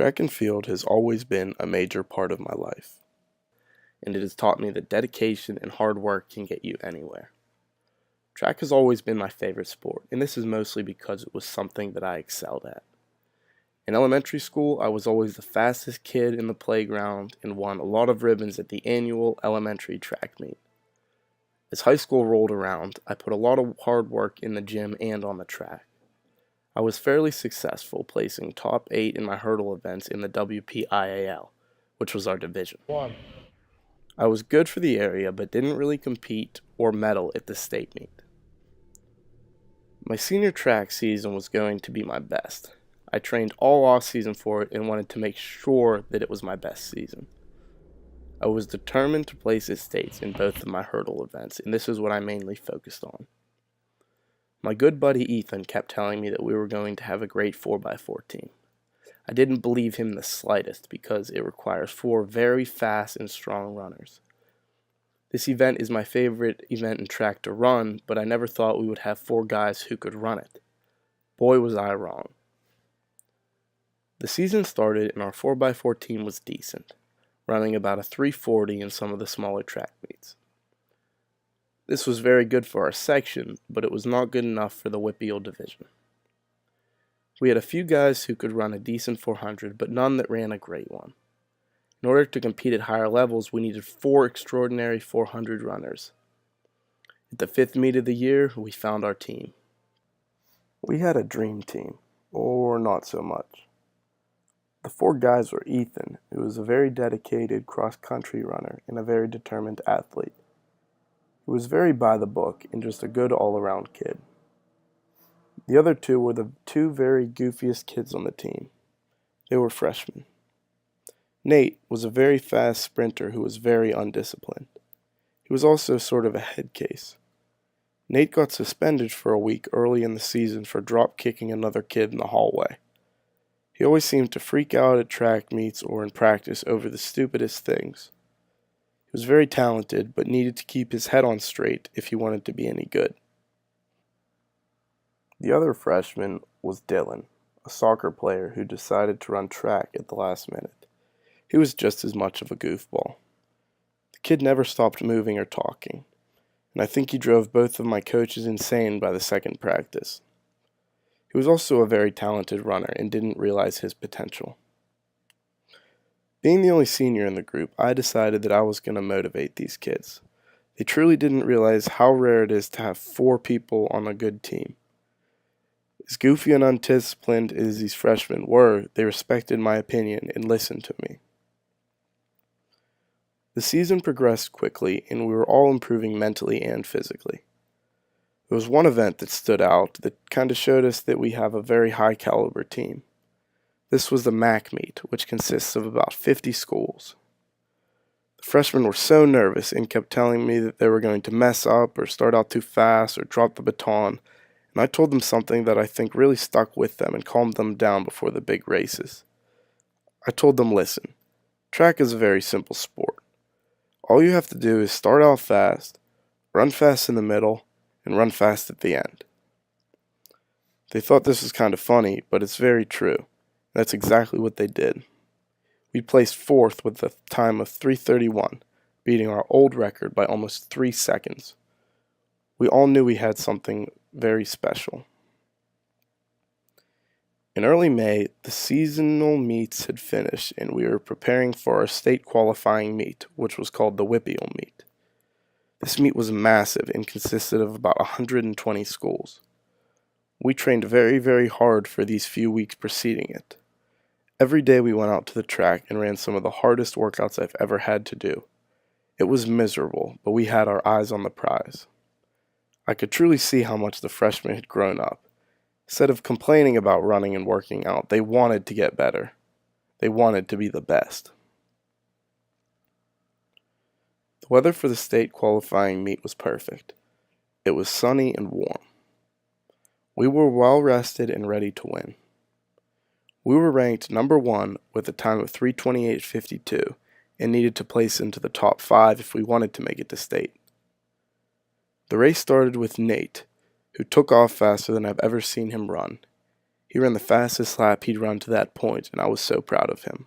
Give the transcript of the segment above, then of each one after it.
Track and field has always been a major part of my life, and it has taught me that dedication and hard work can get you anywhere. Track has always been my favorite sport, and this is mostly because it was something that I excelled at. In elementary school, I was always the fastest kid in the playground and won a lot of ribbons at the annual elementary track meet. As high school rolled around, I put a lot of hard work in the gym and on the track. I was fairly successful, placing top 8 in my hurdle events in the WPIAL, which was our division. I was good for the area, but didn't really compete or medal at the state meet. My senior track season was going to be my best. I trained all off season for it and wanted to make sure that it was my best season. I was determined to place at states in both of my hurdle events, and this is what I mainly focused on. My good buddy Ethan kept telling me that we were going to have a great 4x4 team. I didn't believe him the slightest because it requires 4 very fast and strong runners. This event is my favorite event in track to run, but I never thought we would have 4 guys who could run it. Boy, was I wrong. The season started and our 4x4 team was decent, running about a 340 in some of the smaller track meets. This was very good for our section, but it was not good enough for the WPIAL division. We had a few guys who could run a decent 400, but none that ran a great one. In order to compete at higher levels, we needed 4 extraordinary 400 runners. At the 5th meet of the year, we found our team. We had a dream team, or not so much. The 4 guys were Ethan, who was a very dedicated cross-country runner and a very determined athlete. He was very by the book and just a good all-around kid. The other 2 were the 2 very goofiest kids on the team. They were freshmen. Nate was a very fast sprinter who was very undisciplined. He was also sort of a head case. Nate got suspended for a week early in the season for drop kicking another kid in the hallway. He always seemed to freak out at track meets or in practice over the stupidest things. He was very talented, but needed to keep his head on straight if he wanted to be any good. The other freshman was Dylan, a soccer player who decided to run track at the last minute. He was just as much of a goofball. The kid never stopped moving or talking, and I think he drove both of my coaches insane by the second practice. He was also a very talented runner and didn't realize his potential. Being the only senior in the group, I decided that I was going to motivate these kids. They truly didn't realize how rare it is to have 4 people on a good team. As goofy and undisciplined as these freshmen were, they respected my opinion and listened to me. The season progressed quickly, and we were all improving mentally and physically. There was one event that stood out that kind of showed us that we have a very high caliber team. This was the MAC meet, which consists of about 50 schools. The freshmen were so nervous and kept telling me that they were going to mess up or start out too fast or drop the baton, and I told them something that I think really stuck with them and calmed them down before the big races. I told them, listen, track is a very simple sport. All you have to do is start out fast, run fast in the middle, and run fast at the end. They thought this was kind of funny, but it's very true. That's exactly what they did. We placed 4th with a time of 3:31, beating our old record by almost 3 seconds. We all knew we had something very special. In early May, the seasonal meets had finished, and we were preparing for our state qualifying meet, which was called the WPIAL meet. This meet was massive and consisted of about 120 schools. We trained very, very hard for these few weeks preceding it. Every day we went out to the track and ran some of the hardest workouts I've ever had to do. It was miserable, but we had our eyes on the prize. I could truly see how much the freshmen had grown up. Instead of complaining about running and working out, they wanted to get better. They wanted to be the best. The weather for the state qualifying meet was perfect. It was sunny and warm. We were well rested and ready to win. We were ranked number 1 with a time of 3:28.52 and needed to place into the top 5 if we wanted to make it to state. The race started with Nate, who took off faster than I've ever seen him run. He ran the fastest lap he'd run to that point, and I was so proud of him.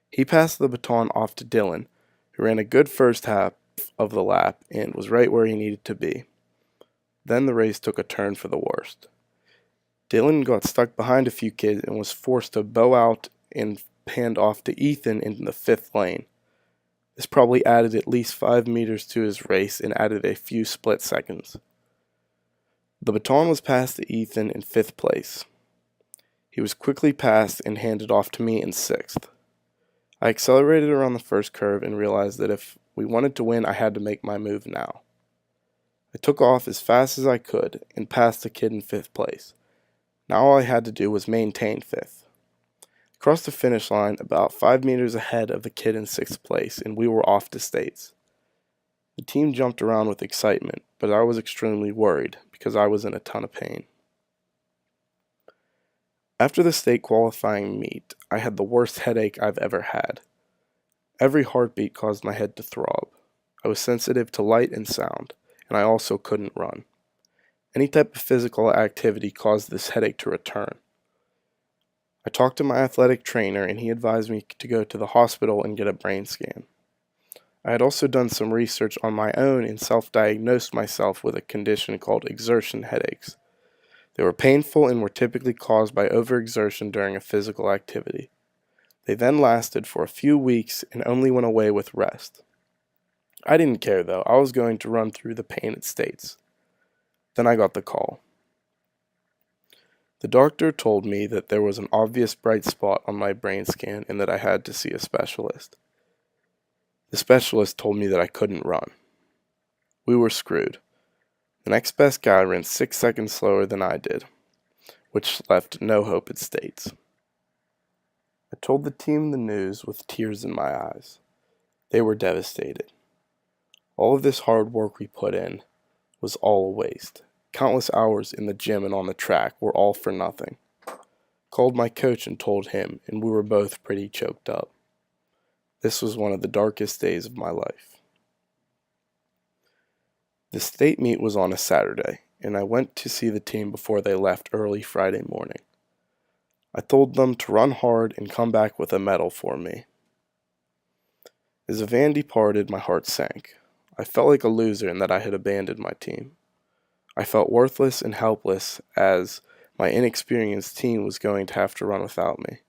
He passed the baton off to Dylan, who ran a good first half of the lap and was right where he needed to be. Then the race took a turn for the worst. Dylan got stuck behind a few kids and was forced to bow out and hand off to Ethan in the 5th lane. This probably added at least 5 meters to his race and added a few split seconds. The baton was passed to Ethan in 5th place. He was quickly passed and handed off to me in 6th. I accelerated around the first curve and realized that if we wanted to win, I had to make my move now. I took off as fast as I could and passed the kid in 5th place. Now all I had to do was maintain 5th. I crossed the finish line about 5 meters ahead of the kid in 6th place, and we were off to states. The team jumped around with excitement, but I was extremely worried because I was in a ton of pain. After the state qualifying meet, I had the worst headache I've ever had. Every heartbeat caused my head to throb. I was sensitive to light and sound, and I also couldn't run. Any type of physical activity caused this headache to return. I talked to my athletic trainer, and he advised me to go to the hospital and get a brain scan. I had also done some research on my own and self-diagnosed myself with a condition called exertion headaches. They were painful and were typically caused by overexertion during a physical activity. They then lasted for a few weeks and only went away with rest. I didn't care though. I was going to run through the pain at states. Then I got the call. The doctor told me that there was an obvious bright spot on my brain scan and that I had to see a specialist. The specialist told me that I couldn't run. We were screwed. The next best guy ran 6 seconds slower than I did, which left no hope at states. I told the team the news with tears in my eyes. They were devastated. All of this hard work we put in was all a waste. Countless hours in the gym and on the track were all for nothing. Called my coach and told him, and we were both pretty choked up. This was one of the darkest days of my life. The state meet was on a Saturday, and I went to see the team before they left early Friday morning. I told them to run hard and come back with a medal for me. As the van departed, my heart sank. I felt like a loser and that I had abandoned my team. I felt worthless and helpless as my inexperienced team was going to have to run without me.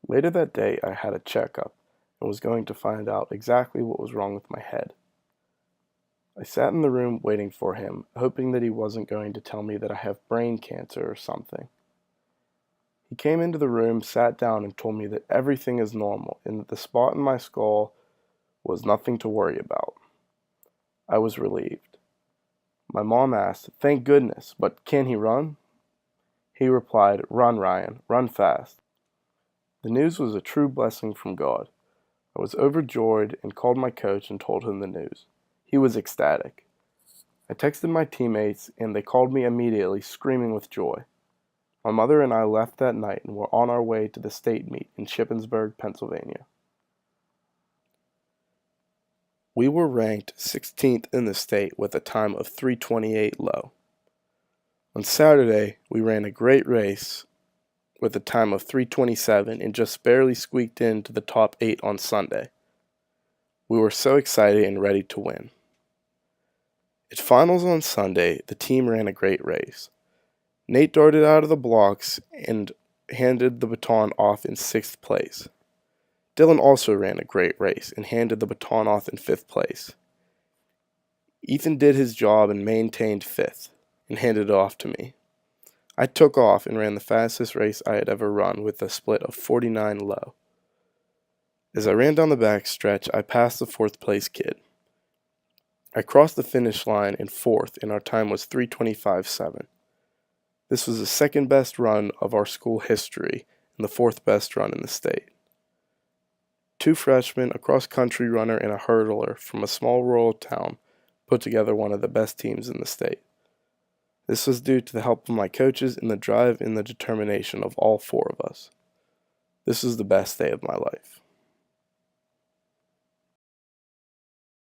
Later that day, I had a checkup and was going to find out exactly what was wrong with my head. I sat in the room waiting for him, hoping that he wasn't going to tell me that I have brain cancer or something. He came into the room, sat down, and told me that everything is normal and that the spot in my skull was nothing to worry about. I was relieved. My mom asked, "Thank goodness, but can he run?" He replied, "Run, Ryan, run fast." The news was a true blessing from God. I was overjoyed and called my coach and told him the news. He was ecstatic. I texted my teammates and they called me immediately, screaming with joy. My mother and I left that night and were on our way to the state meet in Shippensburg, Pennsylvania. We were ranked 16th in the state with a time of 3:28 low. On Saturday, we ran a great race with a time of 3:27 and just barely squeaked into the top 8 on Sunday. We were so excited and ready to win. At finals on Sunday, the team ran a great race. Nate darted out of the blocks and handed the baton off in 6th place. Dylan also ran a great race and handed the baton off in 5th place. Ethan did his job and maintained 5th and handed it off to me. I took off and ran the fastest race I had ever run with a split of 49 low. As I ran down the back stretch, I passed the 4th place kid. I crossed the finish line in 4th and our time was 3:25.7. This was the second best run of our school history and the 4th best run in the state. 2 freshmen, a cross-country runner, and a hurdler from a small rural town put together one of the best teams in the state. This was due to the help of my coaches and the drive and the determination of all 4 of us. This was the best day of my life.